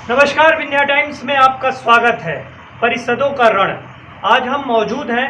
नमस्कार, विंध्या टाइम्स में आपका स्वागत है। परिषदों का रण। आज हम मौजूद हैं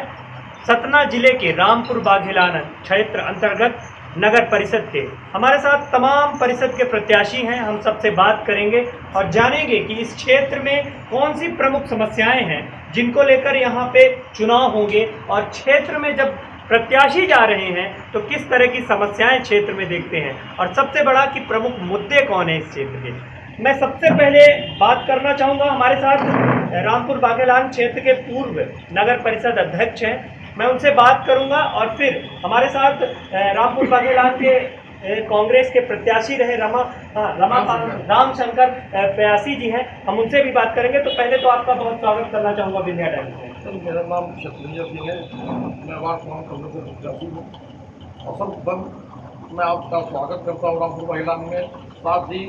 सतना जिले के रामपुर बाघेलान क्षेत्र अंतर्गत नगर परिषद के। हमारे साथ तमाम परिषद के प्रत्याशी हैं। हम सबसे बात करेंगे और जानेंगे कि इस क्षेत्र में कौन सी प्रमुख समस्याएं हैं जिनको लेकर यहाँ पे चुनाव होंगे, और क्षेत्र में जब प्रत्याशी जा रहे हैं तो किस तरह की समस्याएं क्षेत्र में देखते हैं, और सबसे बड़ा कि प्रमुख मुद्दे कौन है इस क्षेत्र के। मैं सबसे पहले बात करना चाहूँगा, हमारे साथ रामपुर बाघेलान क्षेत्र के पूर्व नगर परिषद अध्यक्ष हैं, मैं उनसे बात करूंगा। और फिर हमारे साथ रामपुर बाघेलान के कांग्रेस के प्रत्याशी रहे रामशंकर प्यासी जी हैं, हम उनसे भी बात करेंगे। तो पहले तो आपका बहुत स्वागत करना चाहूँगा विंध्या टाइम्स में। सर, मेरा नाम शत्रुंजय सिंह है, मैं वार्ड कांग्रेस से प्रत्याशी हूँ। और सर, मैं आपका स्वागत करता हूँ रामपुर बाघेलान में। साथ ही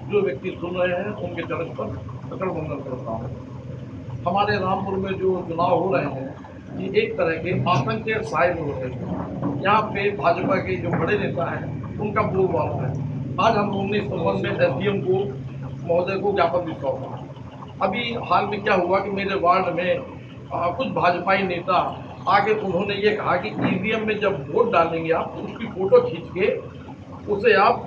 जो व्यक्ति सुन रहे हैं उनके चरण पर सकल वंदन करता हूँ। हमारे रामपुर में जो चुनाव हो रहे हैं ये एक तरह के आतंक के साए में हो रहे हैं। यहाँ पे भाजपा के जो बड़े नेता हैं उनका बोलबाला है। आज हम लोगों ने इस संबंध में एसडीएम को महोदय को ज्ञापन भी सौंपा। अभी हाल में क्या हुआ कि मेरे वार्ड में कुछ भाजपाई नेता आके उन्होंने ये कहा कि ईवीएम में जब वोट डालेंगे आप तो उसकी फोटो खींच के उसे आप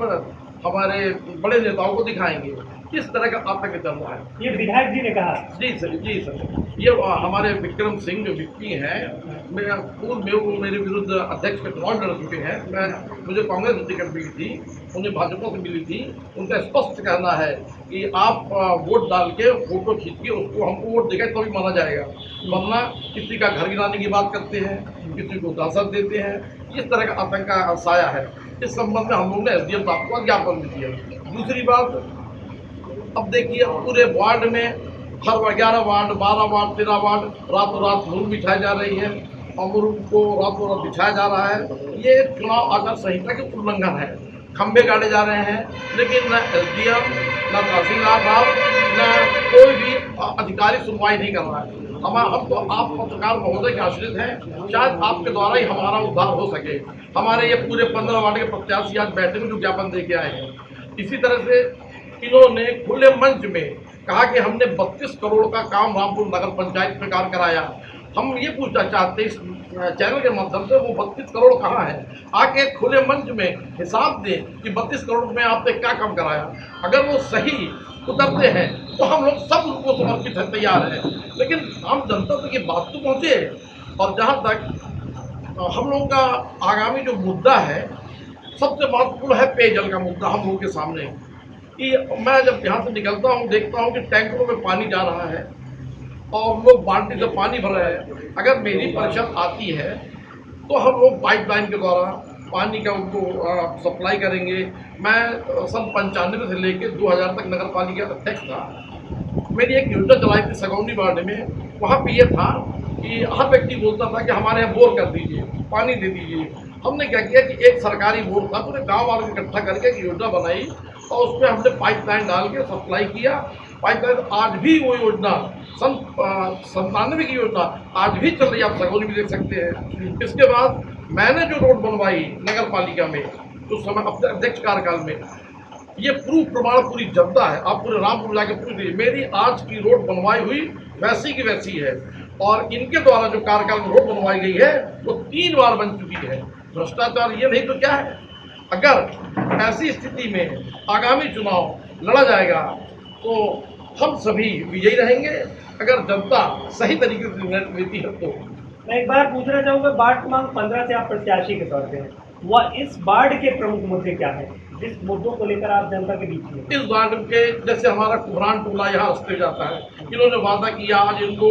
हमारे बड़े नेताओं को दिखाएंगे। किस तरह का आतंक चल रहा है, ये विधायक जी ने कहा। जी सर, ये हमारे विक्रम सिंह जो व्यक्ति हैं, मैं पूर्व में वो मेरे विरुद्ध अध्यक्ष के चुनाव लड़ चुके हैं। मुझे कांग्रेस से टिकट मिली थी, उन्हें भाजपा से मिली थी। उनका स्पष्ट कहना है कि आप वोट डाल के फोटो खींच के उसको हमको वोट देगा तो भी माना जाएगा, वरना किसी का घर गिराने की बात करते हैं, किसी को दहशत देते हैं। इस तरह का आतंक का साया है। इस संबंध में हम लोगों ने एसडीएम साहब को ज्ञापन भी दिया। दूसरी बात, अब देखिए पूरे वार्ड में हर 11 वार्ड, 12 वार्ड, 13 वार्ड रातों रात मुर्ग बिछाई जा रही है और मुर्ग को रातों रात बिछाया जा रहा है। ये चुनाव आचार संहिता के उल्लंघन है। खंभे गाड़े जा रहे हैं, लेकिन न एसडीएम, न तहसीलदार साहब, न कोई भी अधिकारी सुनवाई नहीं कर रहा है। हम तो आप पत्रकार महोदय के आश्रित हैं, शायद आपके द्वारा ही हमारा उद्धार हो सके। हमारे ये पूरे 15 वार्ड के प्रत्याशी आज बैठे में जो ज्ञापन दे के आए हैं। इसी तरह से इन्होंने खुले मंच में कहा कि हमने 32 करोड़ का काम रामपुर नगर पंचायत में कार्य कराया। हम ये पूछना चाहते हैं इस चैनल के माध्यम से, वो 32 करोड़ कहाँ है? आके खुले मंच में हिसाब दें कि 32 करोड़ में आपने क्या काम कराया। अगर वो सही उतरते हैं तो हम लोग सब उनको समर्पित है, तैयार हैं। लेकिन आम जनता तक ये बात तो पहुँचे। और जहाँ तक हम लोगों का आगामी जो मुद्दा है, सबसे महत्वपूर्ण है पेयजल का मुद्दा हम लोगों के सामने। कि मैं जब यहाँ से निकलता हूँ देखता हूँ कि टैंकरों में पानी जा रहा है और लोग बाल्टी से पानी भर रहे हैं। अगर मेरी परिषद आती है तो हम लोग पाइपलाइन के द्वारा पानी का उनको सप्लाई करेंगे। मैं सन 95 से लेकर 2000 तक नगर पालिका अध्यक्ष था। मेरी एक योजना चलाई थी सगौनी वार्ड में। वहाँ पे ये था कि हर व्यक्ति बोलता था कि हमारे यहाँ बोर कर दीजिए, पानी दे दीजिए। हमने क्या किया कि एक सरकारी बोर था, पूरे गाँव वालों को इकट्ठा करके एक योजना बनाई और उसमें हमने पाइपलाइन डाल के सप्लाई किया। पाइपलाइन आज भी वो योजना सन 97 की योजना आज भी चल रही है, आप सगौनी भी देख सकते हैं। इसके बाद मैंने जो रोड बनवाई नगर पालिका में उस समय अपने अध्यक्ष कार्यकाल में, ये प्रूफ प्रमाण पूरी जनता है, आप पूरे रामपुर जाके पूछ लीजिए। मेरी आज की रोड बनवाई हुई वैसी की वैसी है, और इनके द्वारा जो कार्यकाल में रोड बनवाई गई है वो 3 बार बन चुकी है। भ्रष्टाचार ये नहीं तो क्या है? अगर ऐसी स्थिति में आगामी चुनाव लड़ा जाएगा तो हम सभी विजयी रहेंगे, अगर जनता सही तरीके से निर्णय लेती है तो। मैं एक बार पूछना चाहूँगा, वार्ड क्रमांक 15 से आप प्रत्याशी के तौर पे हैं, वह इस वार्ड के प्रमुख मुद्दे क्या है, जिस मुद्दों को लेकर आप जनता के बीच में? इस वार्ड के जैसे हमारा कुबरान टोला यहाँ अस्ते जाता है, इन्होंने वादा किया, आज इनको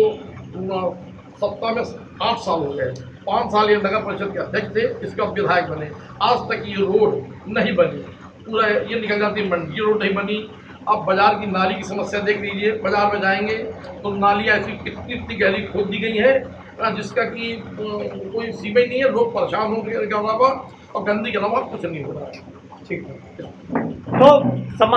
सत्ता में 8 साल हो गए। 5 साल ये नगर परिषद के अध्यक्ष थे, इसका विधायक बने, आज तक ये रोड नहीं बनी। पूरा ये निकल जाती मंडी, ये रोड नहीं बनी। अब बाजार की नाली की समस्या देख लीजिए, बाजार में जाएंगे तो नालियाँ ऐसी इतनी गहरी खोद दी गई है जिसका कि कोई सीमा ही नहीं है। लोग परेशान होने के अलावा और गंदगी के अलावा कुछ नहीं हो रहा है। ठीक है, तो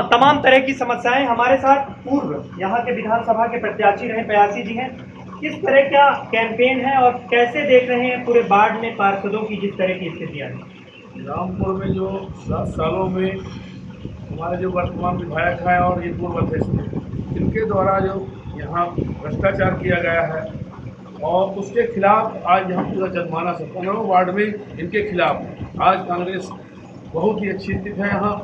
तमाम तरह की समस्याएं। हमारे साथ पूर्व यहाँ के विधानसभा के प्रत्याशी रहे प्यासी जी हैं। किस तरह का कैंपेन है और कैसे देख रहे हैं पूरे वार्ड में पार्षदों की जिस तरह की स्थितियाँ हैं? रामपुर में जो 7 सालों में हमारे जो वर्तमान विधायक हैं और ये पूर्व अध्यक्ष थे, इनके द्वारा जो यहाँ भ्रष्टाचार किया गया है और उसके खिलाफ आज यहाँ पूरा जनमानस है। 15 वार्ड में इनके खिलाफ आज कांग्रेस बहुत ही अच्छी स्थिति है। यहाँ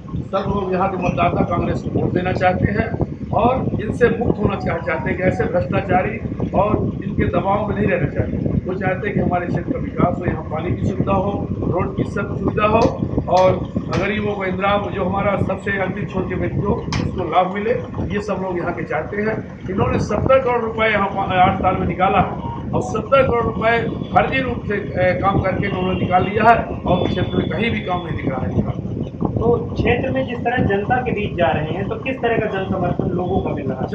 सब लोग यहाँ के मतदाता कांग्रेस को वोट देना चाहते हैं और इनसे मुक्त होना चाहते हैं कि ऐसे भ्रष्टाचारी और इनके दबाव में नहीं रहना चाहते। वो चाहते हैं कि हमारे क्षेत्र का विकास हो, यहाँ पानी की सुविधा हो, रोड की सब सुविधा हो और गरीबों को इंदिरा जो हमारा सबसे अंतिम छोर के व्यक्तियों उसको लाभ मिले। ये सब लोग यहाँ के चाहते हैं। इन्होंने 70 करोड़ रुपए यहाँ 8 साल में निकाला है और 70 करोड़ रुपए फर्जी रूप से काम करके इन्होंने निकाल लिया है और क्षेत्र में कहीं भी काम नहीं दिख रहा है। तो क्षेत्र में जिस तरह जनता के बीच जा रहे हैं तो किस तरह का जन समर्थन लोगों का मिल रहा है?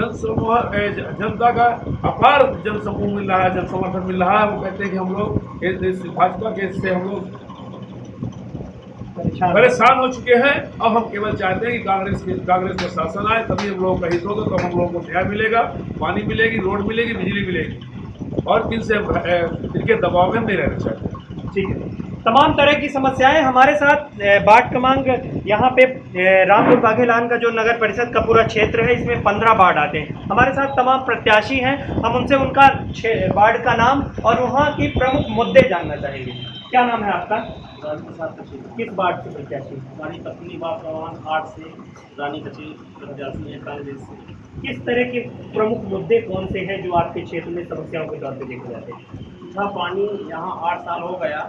जनता का अपार जन समूह मिल रहा है, जन समर्थन मिल रहा है। वो कहते हैं कि हम लोग इस भाजपा के इससे हम लोग परेशान हो चुके हैं। अब हम केवल चाहते हैं कि कांग्रेस का शासन आए, तभी हम लोगों का हित होगा, तो हम लोगों को न्याय मिलेगा, पानी मिलेगी, रोड मिलेगी, बिजली मिलेगी और इनके दबाव में हम नहीं रहना चाहते। ठीक है। तमाम तरह की समस्याएं हमारे साथ बाढ़ क्रमांक यहाँ पे रामपुर बाघेलान का जो नगर परिषद का पूरा क्षेत्र है इसमें 15 वार्ड आते हैं। हमारे साथ तमाम प्रत्याशी हैं, हम उनसे उनका वार्ड का नाम और वहाँ की प्रमुख मुद्दे जानना चाहेंगे। क्या नाम है आपका? किस वार्ड से प्रत्याशी? हमारी पत्नी बागवान 8 से रानी कचेरी प्रत्याशी है कांग्रेस से। किस तरह के प्रमुख मुद्दे कौन से हैं जो आपके क्षेत्र में समस्याओं के तौर पर देखे जाते हैं? मीठा पानी यहाँ 8 साल हो गया।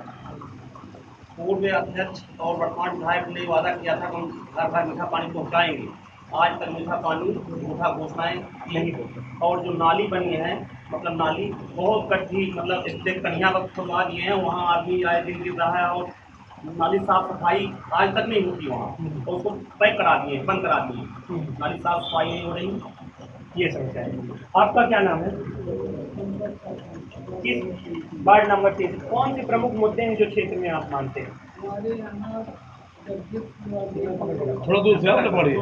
पूर्व अध्यक्ष और वर्तमान विधायक ने वादा किया था कि हम घर घर मीठा पानी पहुँचाएंगे। आज तक मीठा पानी मीठा घोषणाएँ नहीं होती। और जो नाली बनी है मतलब नाली बहुत गड्ढी मतलब इससे कन्या वक्त खुलवा दिए हैं, वहाँ आदमी आए दिन गिर रहा है और नाली साफ सफाई आज तक नहीं होती वहाँ और उसको पैक करा दिए, बंद करा दिए। नाली साफ सफाई नहीं हो रही। ये समस्या है। आपका क्या नाम है? किस वार्ड नंबर 3? कौन से प्रमुख मुद्दे हैं जो क्षेत्र में आप मानते हैं? हमारे यहाँ थोड़ा दूर से आपने पड़ी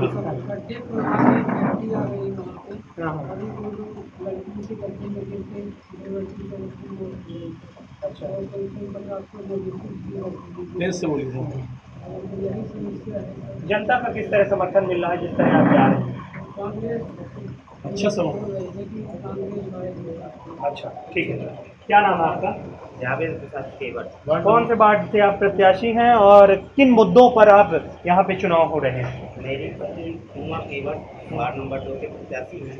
जनता का किस तरह समर्थन मिल रहा है जिस तरह आप जा रहे हैं? अच्छा अच्छा, ठीक है। क्या नाम है आपका? जावेद प्रसाद केवट। कौन से वार्ड से आप प्रत्याशी हैं और किन मुद्दों पर आप यहाँ पे चुनाव हो रहे हैं? मेरी पत्नी उमा केवट वार्ड नंबर 2 के प्रत्याशी हैं।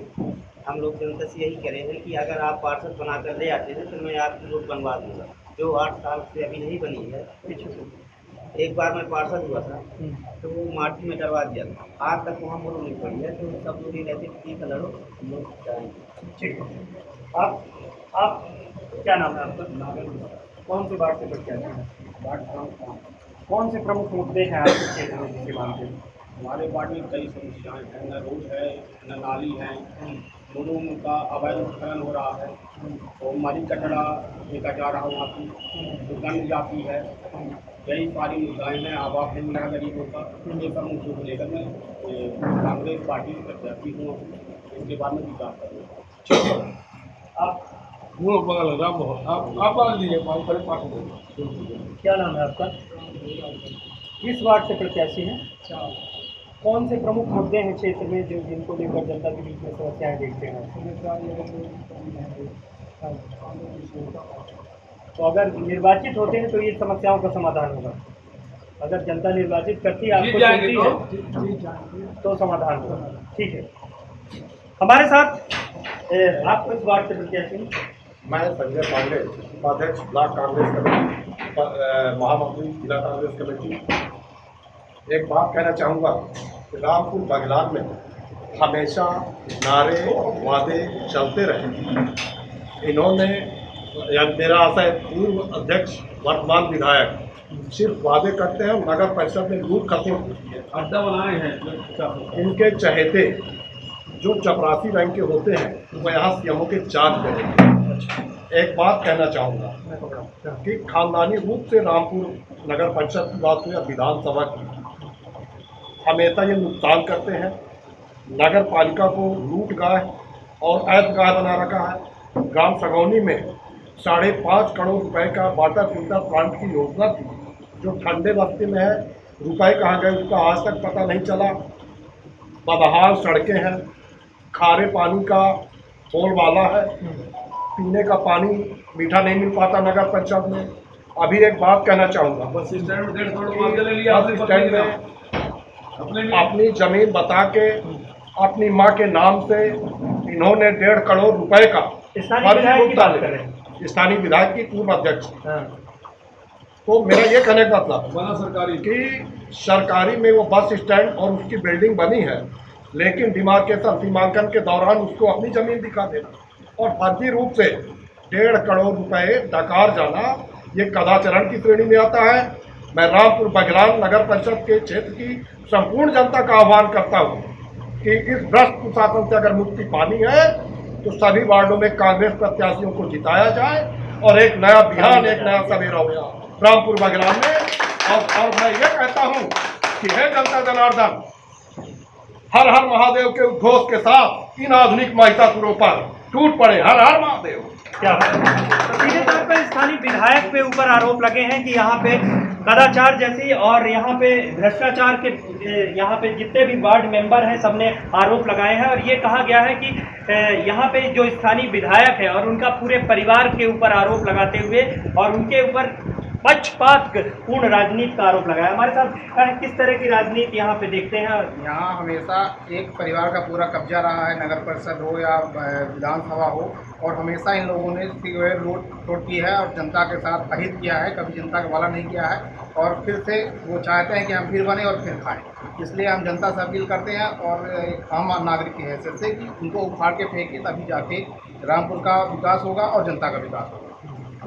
हम लोग जनता से यही कह रहे हैं कि अगर आप पार्षद बनाकर ले आते हैं तो मैं आपकी रोड बनवा दूँगा, जो 8 साल से अभी नहीं बनी है। एक बार मैं पार्षद हुआ था तो वो माटी में करवा दिया था, आज तक वहाँ मुड़ नहीं पड़ी है। तो सब लोग ये कहते हैं कि लड़ो हम लोग जाएंगे। ठीक है। आप क्या नाम है आपका? कौन से वार्ड से प्रत्याशी हैं? कौन से प्रमुख मुद्दे हैं आपके क्षेत्र में जिसके मामले में? हमारे वार्ड में कई समस्याएं हैं, न रोड है न नाली है, दोनों का अवैध उत्खनन हो रहा है और मरी कचरा फेंका जा रहा वहाँ की दुर्गंध जाती है। यही सारी मुद्दाएं हैं। आवास नहीं मिला गरीबों का, ये सब मुद्दों को लेकर मैं कांग्रेस पार्टी से प्रत्याशी हूँ। इसके बाद में विकास करूँगा। आप वो बगल आप आ लीजिए क्या नाम है आपका? किस वार्ड से प्रत्याशी हैं? कौन से प्रमुख मुद्दे हैं क्षेत्र में जो जिनको लेकर जनता के बीच में समस्याएं देखते हैं? तो अगर निर्वाचित होते हैं तो ये समस्याओं का समाधान होगा। अगर जनता निर्वाचित करती है आपको चुनती है तो समाधान होगा। ठीक है। हमारे साथ आप किस वार्ड से प्रत्याशी हैं? मैं संजय पांडे, उपाध्यक्ष ब्लॉक कांग्रेस कमेटी, महामंत्री जिला कांग्रेस कमेटी। एक बात कहना चाहूँगा कि रामपुर बाघेलान में हमेशा नारे वादे चलते रहे। इन्होंने मेरा आशा है पूर्व अध्यक्ष वर्तमान विधायक सिर्फ वादे करते हैं, नगर परिषद में लूट खसोट होती है। अड्डा बनाए हैं। इनके चहेते जो चपरासी रंग के होते हैं वो यहाँ सीएमओ के चार्ज करेंगे। एक बात कहना चाहूँगा कि खानदानी रूप से रामपुर नगर परिषद की बात हुई, विधानसभा की, हमेशा ये नुकसान करते हैं। नगर पालिका को लूट गाय और ऐश गाय बना रखा है। ग्राम सगौनी में 5.5 करोड़ रुपए का वाटर फिल्टर प्लांट की योजना थी जो ठंडे बस्ती में है। रुपए कहाँ गए उसका आज तक पता नहीं चला। बदहाल सड़कें हैं, खारे पानी का बोलबाला है, पीने का पानी मीठा नहीं मिल पाता नगर पंचायत में। अभी एक बात कहना चाहूँगा, बस स्टैंड में 1.5 करोड़ मांग के ले लिया बस स्टैंड में अपनी जमीन बता के अपनी माँ के नाम से इन्होंने 1.5 करोड़ रुपए का स्थानीय विधायक की बात कर रहे हैं। स्थानीय विधायक की पूर्व अध्यक्ष। हाँ। तो मेरा ये कहने का मतलब बना सरकारी कि सरकारी में वो बस स्टैंड और उसकी बिल्डिंग बनी है, लेकिन डिमार्केशन सीमांकन के दौरान उसको अपनी जमीन दिखा देना और फर्जी रूप से 1.5 करोड़ रुपए डकार जाना, ये कदाचरण की श्रेणी में आता है। मैं रामपुर बघेलान नगर परिषद के क्षेत्र की संपूर्ण जनता का आह्वान करता हूँ कि इस भ्रष्ट कुशासन से अगर मुक्ति पानी है तो सभी वार्डों में कांग्रेस प्रत्याशियों को जिताया जाए और एक नया बिहार, एक नया सवेरा हो रामपुर बघेलान में। और मैं ये कहता हूँ कि हे जनता जनार्दन, हर हर महादेव के उद्घोष के साथ इन आधुनिक महिषासुरों पर टूट पड़े। हर हर महादेव। क्या तो सीधे तौर पर स्थानीय विधायक पे ऊपर आरोप लगे हैं कि यहाँ पे कदाचार जैसी और यहाँ पे भ्रष्टाचार के यहाँ पे जितने भी वार्ड मेंबर हैं सबने आरोप लगाए हैं और ये कहा गया है कि यहाँ पे जो स्थानीय विधायक है और उनका पूरे परिवार के ऊपर आरोप लगाते हुए और उनके ऊपर पक्षपात पूर्ण राजनीति का आरोप लगाया। हमारे साथ किस तरह की राजनीति यहाँ पे देखते हैं? यहाँ हमेशा एक परिवार का पूरा कब्जा रहा है, नगर परिषद हो या विधानसभा हो, और हमेशा इन लोगों ने लूट की है और जनता के साथ अहित किया है, कभी जनता का भला नहीं किया है। और फिर से वो चाहते हैं कि हम फिर बने और फिर खाएं। इसलिए हम जनता से अपील करते हैं और आम नागरिक की हैसियत से कि उनको उखाड़ के फेंके, तभी जाके रामपुर का विकास होगा और जनता का विकास होगा।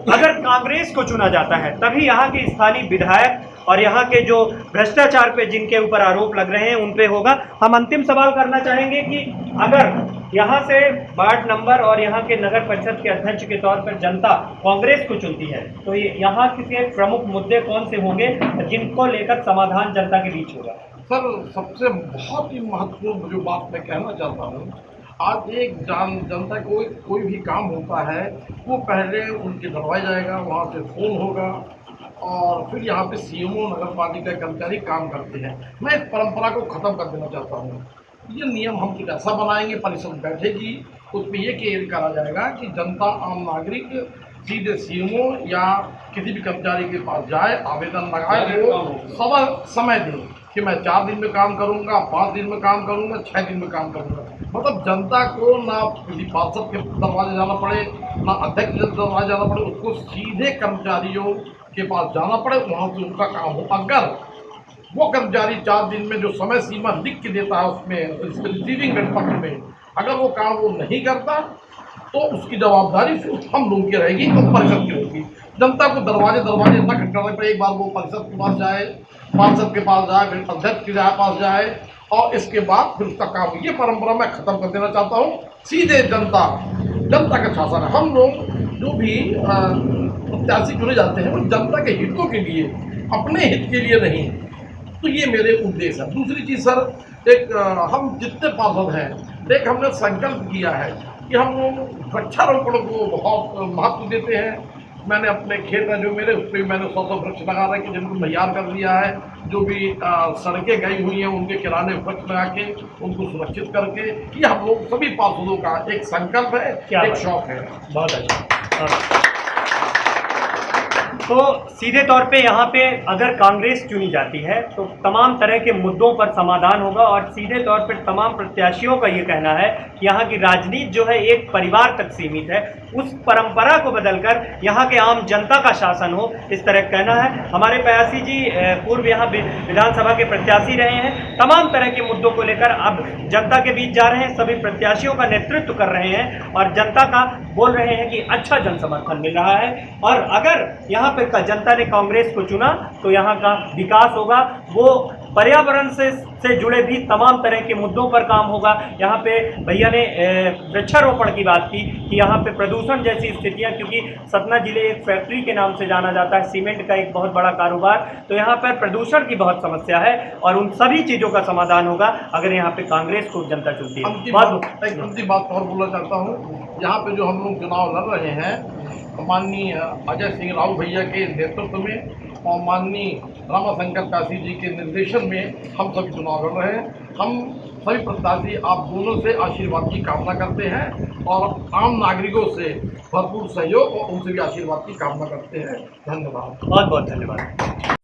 अगर कांग्रेस को चुना जाता है तभी यहाँ के स्थानीय विधायक और यहाँ के जो भ्रष्टाचार पे जिनके ऊपर आरोप लग रहे हैं उन पे होगा। हम अंतिम सवाल करना चाहेंगे कि अगर यहाँ से वार्ड नंबर और यहाँ के नगर परिषद के अध्यक्ष के तौर पर जनता कांग्रेस को चुनती है तो यहाँ के प्रमुख मुद्दे कौन से होंगे जिनको लेकर समाधान जनता के बीच होगा? सर, सबसे बहुत ही महत्वपूर्ण जो बात मैं कहना चाहता हूँ, आज एक जनता को कोई भी काम होता है वो पहले उनके दरवाजे जाएगा, वहाँ से फ़ोन होगा और फिर यहाँ पे सीएमओ नगर पालिका कर्मचारी काम करते हैं। मैं इस परंपरा को ख़त्म कर देना चाहता हूँ। ये नियम हम कुछ ऐसा बनाएंगे, परिषद बैठेगी, उसमें ये केयर करा जाएगा कि जनता, आम नागरिक सीधे सीएमओ या किसी भी कर्मचारी के पास जाए, आवेदन लगाए, वो समय दें कि मैं 4 दिन में काम करूंगा, 5 दिन में काम करूंगा, 6 दिन में काम करूंगा। मतलब जनता को ना किसी पार्षद के दरवाजे जाना पड़े, ना अध्यक्ष के दरवाजे जाना पड़े, उसको सीधे कर्मचारियों के पास जाना पड़े, वहाँ से उनका काम हो। अगर वो कर्मचारी 4 दिन में जो समय सीमा लिख के देता है उसमें रिसीविंग पत्र में, अगर वो काम वो नहीं करता तो उसकी जवाबदारी फिर हम लोगों की रहेगी, तो परिषद की होगी। जनता को दरवाजे इतना खटखटाना पड़े, एक बार वो परिषद के पास जाए, पार्षद के पास जाए, फिर अध्यक्ष के पास जाए और इसके बाद फिर उसका काम। ये परंपरा मैं खत्म कर देना चाहता हूँ। सीधे जनता का शासन है। हम लोग जो भी प्रत्याशी चुने जाते हैं वो जनता के हितों के लिए, अपने हित के लिए नहीं। तो ये मेरे उद्देश्य है। दूसरी चीज़ सर, एक हम जितने पार्षद हैं, एक हमने संकल्प किया है कि हम लोग वृक्षारोपण को बहुत महत्व देते हैं। मैंने अपने खेत में जो मेरे उस पर मैंने 100 वृक्ष लगा रखे, जिनको तैयार कर लिया है। जो भी सड़कें गई हुई हैं उनके किनारे वृक्ष लगा के उनको सुरक्षित करके, ये हम लोग सभी पार्षदों का एक संकल्प है, एक शौक है। बहुत अच्छा। तो सीधे तौर पे यहाँ पे अगर कांग्रेस चुनी जाती है तो तमाम तरह के मुद्दों पर समाधान होगा और सीधे तौर पर तमाम प्रत्याशियों का ये कहना है कि यहाँ की राजनीति जो है एक परिवार तक सीमित है, उस परंपरा को बदलकर यहाँ के आम जनता का शासन हो, इस तरह कहना है। हमारे पयासी जी पूर्व यहाँ विधानसभा के प्रत्याशी रहे हैं, तमाम तरह के मुद्दों को लेकर अब जनता के बीच जा रहे हैं, सभी प्रत्याशियों का नेतृत्व कर रहे हैं और जनता का बोल रहे हैं कि अच्छा जन समर्थन मिल रहा है। और अगर यहाँ पे जनता ने कांग्रेस को चुना तो यहाँ का विकास होगा, वो पर्यावरण से जुड़े भी तमाम तरह के मुद्दों पर काम होगा। यहाँ पे भैया ने वृक्षारोपण की बात की कि यहाँ पे प्रदूषण जैसी स्थितियाँ, क्योंकि सतना जिले एक फैक्ट्री के नाम से जाना जाता है, सीमेंट का एक बहुत बड़ा कारोबार, तो यहाँ पर प्रदूषण की बहुत समस्या है और उन सभी चीज़ों का समाधान होगा अगर यहाँ पे कांग्रेस को जनता चुनती है। एक अंतिम बात और बोलना चाहता हूँ, यहाँ पे जो हम लोग चुनाव लड़ रहे हैं माननीय अजय सिंह राव भैया के नेतृत्व में और माननीय रामाशंकर काशी जी के निर्देशन में हम सभी चुनाव लड़ रहे हैं। हम सभी प्रत्याशी आप दोनों से आशीर्वाद की कामना करते हैं और आम नागरिकों से भरपूर सहयोग और उनसे भी आशीर्वाद की कामना करते हैं। धन्यवाद। बहुत बहुत धन्यवाद।